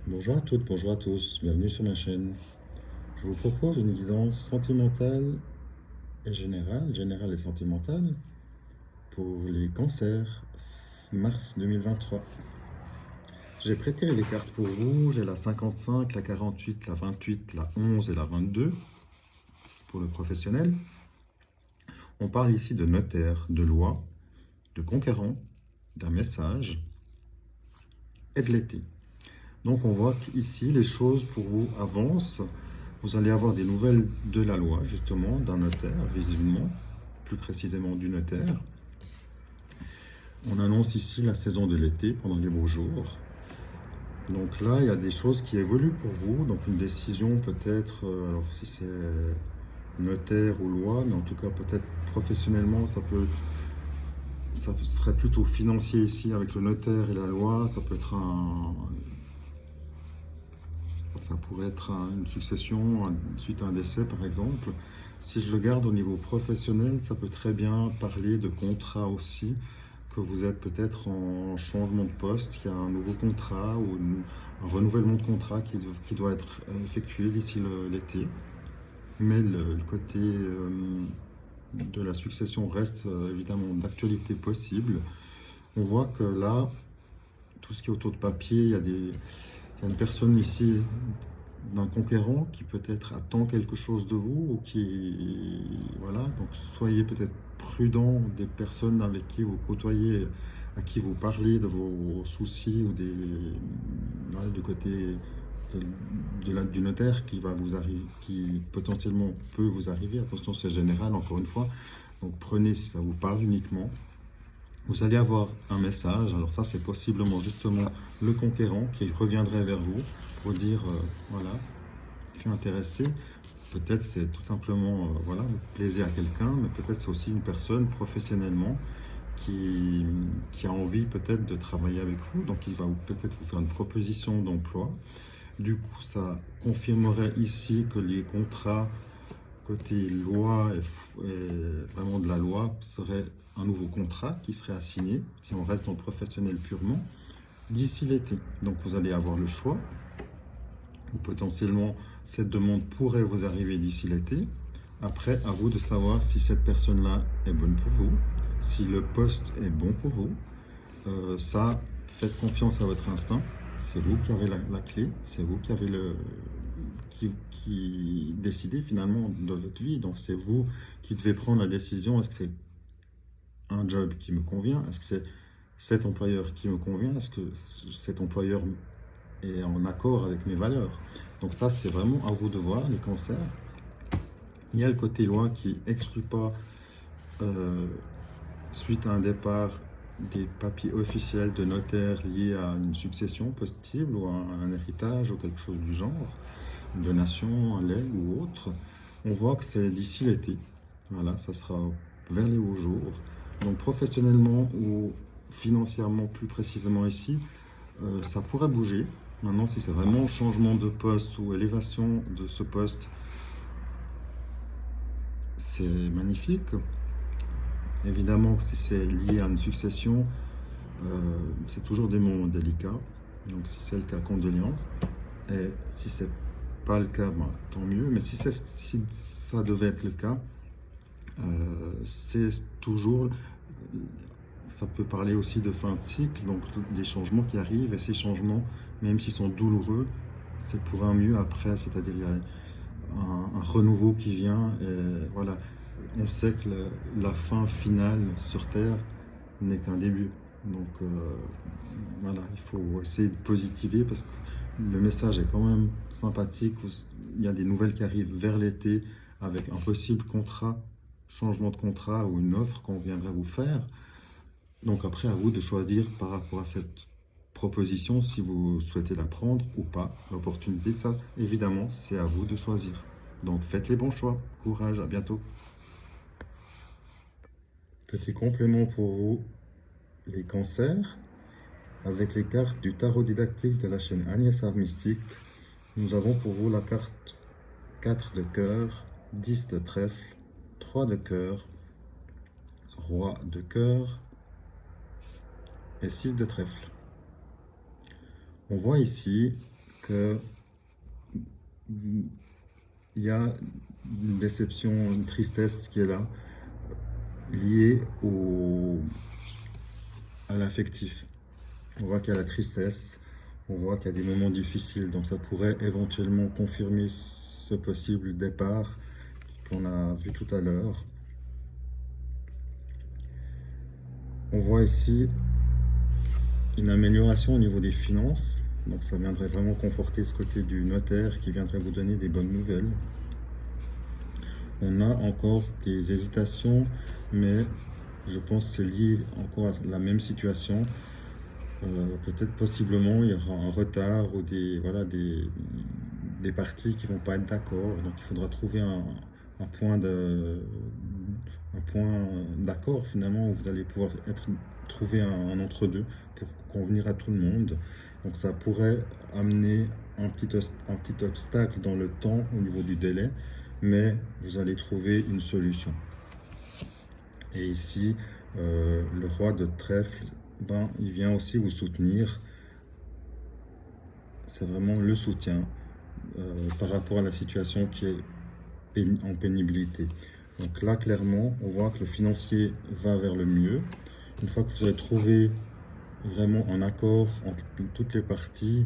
Bonjour à toutes, bonjour à tous, bienvenue sur ma chaîne. Je vous propose une guidance sentimentale et générale et sentimentale pour les cancers, mars 2023. J'ai prêté les cartes pour vous, j'ai la 55, la 48, la 28, la 11 et la 22 pour le professionnel. On parle ici de notaire, de loi, de conquérant, d'un message et de l'été. Donc on voit qu'ici les choses pour vous avancent. Vous allez avoir des nouvelles de la loi, justement, d'un notaire, visiblement, plus précisément du notaire. On annonce ici la saison de l'été pendant les beaux jours. Donc là, il y a des choses qui évoluent pour vous. Donc une décision peut-être, alors si c'est notaire ou loi, mais en tout cas peut-être professionnellement, ça serait plutôt financier ici avec le notaire et la loi. Ça pourrait être une succession suite à un décès, par exemple. Si je le garde au niveau professionnel, ça peut très bien parler de contrat aussi, que vous êtes peut-être en changement de poste, qu'il y a un nouveau contrat ou un renouvellement de contrat qui doit être effectué d'ici l'été. Mais le côté de la succession reste évidemment d'actualité possible. On voit que là, tout ce qui est autour de papier, il y a une personne ici d'un conquérant qui peut-être attend quelque chose de vous ou qui voilà, donc soyez peut-être prudent des personnes avec qui vous côtoyez, à qui vous parlez de vos soucis ou voilà, du côté du notaire qui va vous arriver, qui potentiellement peut vous arriver. Attention, c'est général encore une fois, donc prenez si ça vous parle uniquement. Vous allez avoir un message, alors ça c'est possiblement justement le conquérant qui reviendrait vers vous pour dire voilà, je suis intéressé. Peut-être c'est tout simplement, voilà, vous plaisez à quelqu'un, mais peut-être c'est aussi une personne professionnellement qui a envie peut-être de travailler avec vous, donc il va peut-être vous faire une proposition d'emploi. Du coup, ça confirmerait ici que les contrats côté loi et vraiment de la loi serait un nouveau contrat qui serait assigné, si on reste dans le professionnel purement, d'ici l'été. Donc vous allez avoir le choix, ou potentiellement cette demande pourrait vous arriver d'ici l'été. Après, à vous de savoir si cette personne-là est bonne pour vous, si le poste est bon pour vous. Ça, faites confiance à votre instinct. C'est vous qui avez la clé, c'est vous qui avez qui décidez finalement de votre vie. Donc c'est vous qui devez prendre la décision. Est-ce que c'est un job qui me convient? Est-ce que c'est cet employeur qui me convient? Est-ce que cet employeur est en accord avec mes valeurs? Donc ça, c'est vraiment à vous de voir, les cancers. Il y a le côté loi qui exclut pas, suite à un départ, des papiers officiels de notaire liés à une succession possible ou à un héritage ou quelque chose du genre, une donation, un legs ou autre. On voit que c'est d'ici l'été. Voilà, ça sera vers les hauts jours. Donc professionnellement ou financièrement plus précisément ici, ça pourrait bouger. Maintenant, si c'est vraiment changement de poste ou élévation de ce poste, c'est magnifique. Évidemment, si c'est lié à une succession, c'est toujours des moments délicats. Donc, si c'est le cas, condoléances. Et si c'est pas le cas, ben, tant mieux. Mais si ça devait être le cas, c'est toujours, ça peut parler aussi de fin de cycle, donc des changements qui arrivent. Et ces changements, même s'ils sont douloureux, c'est pour un mieux après. C'est-à-dire, il y a un renouveau qui vient. Et voilà, on sait que la fin finale sur Terre n'est qu'un début. Donc voilà, il faut essayer de positiver parce que le message est quand même sympathique. Il y a des nouvelles qui arrivent vers l'été avec un possible contrat, changement de contrat ou une offre qu'on viendrait vous faire. Donc après, à vous de choisir par rapport à cette proposition si vous souhaitez la prendre ou pas. L'opportunité, ça, évidemment, c'est à vous de choisir. Donc faites les bons choix. Courage, à bientôt. Petit complément pour vous, les cancers. Avec les cartes du tarot didactique de la chaîne Agnès Art Mystique, nous avons pour vous la carte 4 de cœur, 10 de trèfle, 3 de cœur, roi de cœur et 6 de trèfle. On voit ici que il y a une déception, une tristesse qui est là, liée à l'affectif. On voit qu'il y a la tristesse, on voit qu'il y a des moments difficiles, donc ça pourrait éventuellement confirmer ce possible départ qu'on a vu tout à l'heure. On voit ici une amélioration au niveau des finances, donc ça viendrait vraiment conforter ce côté du notaire qui viendrait vous donner des bonnes nouvelles. On a encore des hésitations, mais je pense que c'est lié encore à la même situation. Peut-être possiblement il y aura un retard ou des parties qui vont pas être d'accord, donc il faudra trouver un point d'accord finalement où vous allez pouvoir trouver un entre-deux pour convenir à tout le monde. Donc ça pourrait amener un petit obstacle dans le temps au niveau du délai, mais vous allez trouver une solution. Et ici, le roi de trèfle, il vient aussi vous soutenir. C'est vraiment le soutien par rapport à la situation qui est en pénibilité. Donc là, clairement, on voit que le financier va vers le mieux. Une fois que vous avez trouvé vraiment un accord entre toutes les parties,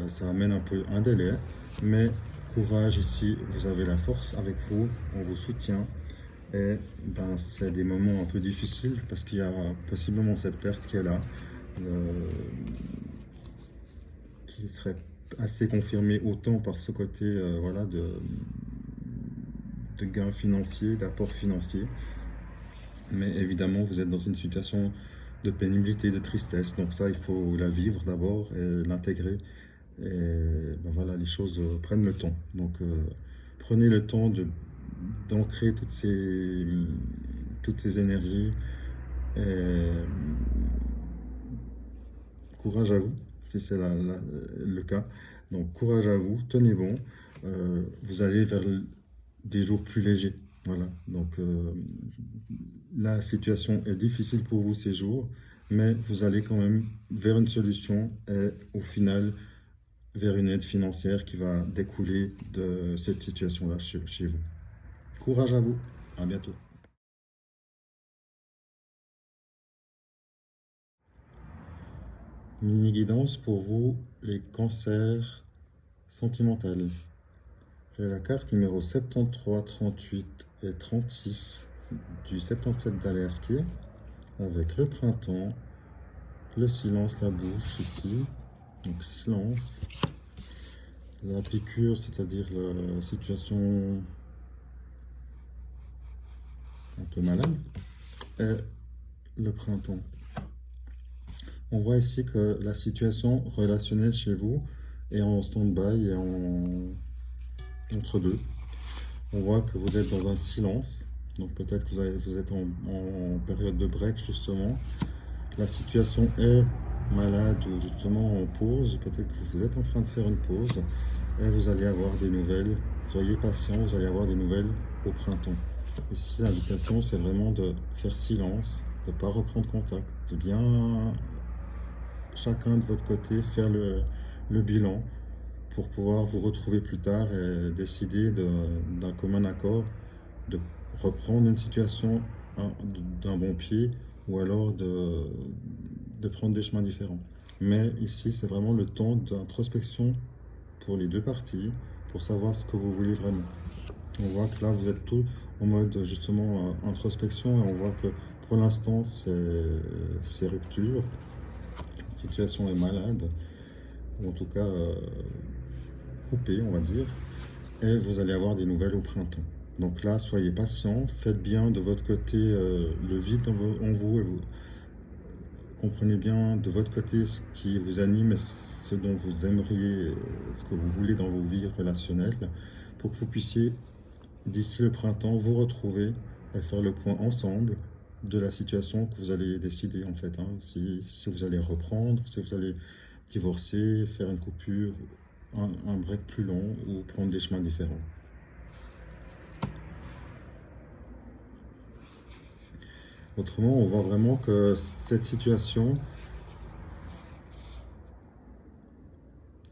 ça amène un peu un délai, mais courage ici, vous avez la force avec vous, on vous soutient. Et c'est des moments un peu difficiles parce qu'il y a possiblement cette perte qui est là, qui serait assez confirmée autant par ce côté de gains financiers, d'apport financier. Mais évidemment, vous êtes dans une situation de pénibilité, de tristesse. Donc ça, il faut la vivre d'abord et l'intégrer. Et les choses prennent le temps. Donc prenez le temps d'ancrer toutes ces énergies. Et courage à vous, si c'est le cas. Donc courage à vous, tenez bon. Vous allez vers des jours plus légers. Voilà. Donc la situation est difficile pour vous ces jours, mais vous allez quand même vers une solution et au final vers une aide financière qui va découler de cette situation-là chez vous. Courage à vous, à bientôt. Mini guidance pour vous, les cancers sentimentaux. J'ai la carte numéro 73, 38 et 36 du 77 d'Alerski avec le printemps, le silence, la bouche ici, donc silence, la piqûre, c'est-à-dire la situation un peu malade, et le printemps. On voit ici que la situation relationnelle chez vous est en stand-by et entre deux. On voit que vous êtes dans un silence, donc peut-être que vous êtes en période de break justement. La situation est malade ou justement en pause, peut-être que vous êtes en train de faire une pause et vous allez avoir des nouvelles. Soyez patient, vous allez avoir des nouvelles au printemps. Ici, l'invitation, c'est vraiment de faire silence, de ne pas reprendre contact, de bien chacun de votre côté faire le bilan pour pouvoir vous retrouver plus tard et décider d'un commun accord de reprendre une situation d'un bon pied ou alors de prendre des chemins différents. Mais ici, c'est vraiment le temps d'introspection pour les deux parties pour savoir ce que vous voulez vraiment. On voit que là, vous êtes tous en mode justement introspection et on voit que pour l'instant, c'est rupture. La situation est malade, ou en tout cas coupée, on va dire, et vous allez avoir des nouvelles au printemps. Donc là, soyez patient, faites bien de votre côté le vide en vous, et vous comprenez bien de votre côté ce qui vous anime, ce dont vous aimeriez, ce que vous voulez dans vos vies relationnelles, pour que vous puissiez, d'ici le printemps, vous retrouver et faire le point ensemble de la situation que vous allez décider en fait. Si vous allez reprendre, si vous allez divorcer, faire une coupure, un break plus long ou prendre des chemins différents. Autrement, on voit vraiment que cette situation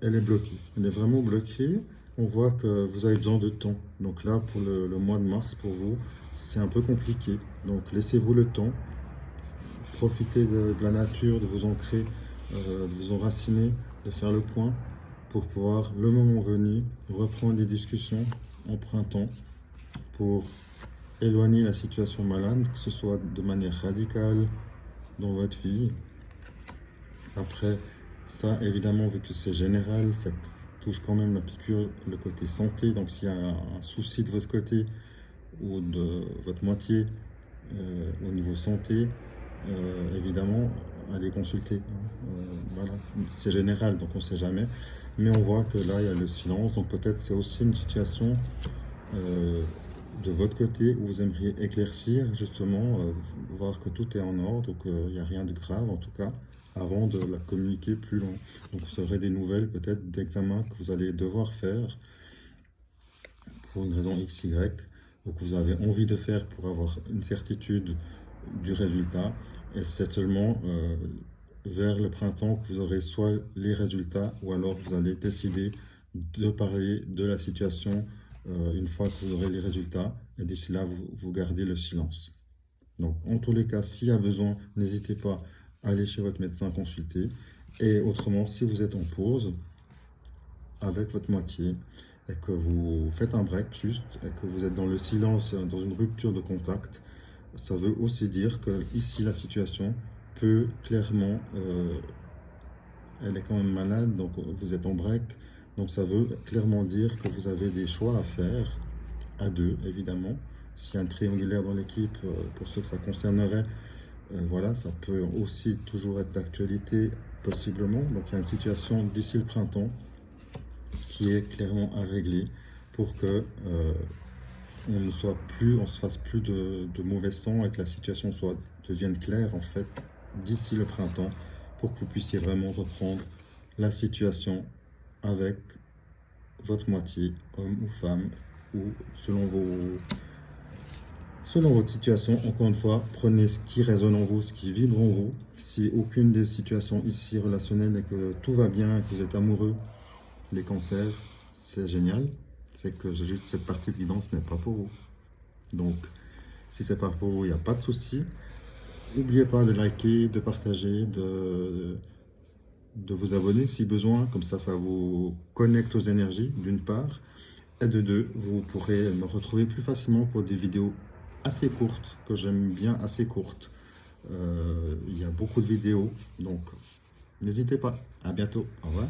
elle est bloquée. Elle est vraiment bloquée. On voit que vous avez besoin de temps. Donc là, pour le mois de mars, pour vous, c'est un peu compliqué. Donc laissez-vous le temps. Profitez de la nature, de vous ancrer, de vous enraciner, de faire le point pour pouvoir, le moment venu, reprendre les discussions en printemps pour éloigner la situation malade, que ce soit de manière radicale dans votre vie. Après, ça, évidemment, vu que c'est général, ça touche quand même la piqûre, le côté santé. Donc, s'il y a un souci de votre côté ou de votre moitié au niveau santé, évidemment, allez consulter. Voilà, c'est général, donc on ne sait jamais. Mais on voit que là, il y a le silence. Donc, peut-être c'est aussi une situation de votre côté où vous aimeriez éclaircir, justement, voir que tout est en ordre, qu'il n'y a rien de grave, en tout cas, avant de la communiquer plus loin. Donc vous aurez des nouvelles peut-être d'examen que vous allez devoir faire pour une raison X, Y, ou que vous avez envie de faire pour avoir une certitude du résultat. Et c'est seulement vers le printemps que vous aurez soit les résultats, ou alors vous allez décider de parler de la situation une fois que vous aurez les résultats. Et d'ici là, vous gardez le silence. Donc, en tous les cas, s'il y a besoin, n'hésitez pas à aller chez votre médecin consulter. Et autrement, si vous êtes en pause avec votre moitié et que vous faites un break juste et que vous êtes dans le silence, dans une rupture de contact, ça veut aussi dire que ici, la situation peut clairement, elle est quand même malade, donc vous êtes en break. Donc, ça veut clairement dire que vous avez des choix à faire à deux, évidemment. S'il y a un triangulaire dans l'équipe, pour ceux que ça concernerait, voilà, ça peut aussi toujours être d'actualité, possiblement. Donc il y a une situation d'ici le printemps qui est clairement à régler pour que on ne soit plus, on se fasse plus de mauvais sang et que la situation devienne claire en fait d'ici le printemps pour que vous puissiez vraiment reprendre la situation avec votre moitié, homme ou femme, ou selon votre situation. Encore une fois, prenez ce qui résonne en vous, ce qui vibre en vous. Si aucune des situations ici relationnelles et que tout va bien, que vous êtes amoureux, les cancers, c'est génial. C'est que juste cette partie de guidance n'est pas pour vous. Donc, si c'est pas pour vous, il n'y a pas de souci. N'oubliez pas de liker, de partager, de vous abonner si besoin. Comme ça vous connecte aux énergies, d'une part. Et de deux, vous pourrez me retrouver plus facilement pour des vidéos assez courtes, que j'aime bien assez courtes. Il y a beaucoup de vidéos, donc n'hésitez pas. À bientôt. Au revoir.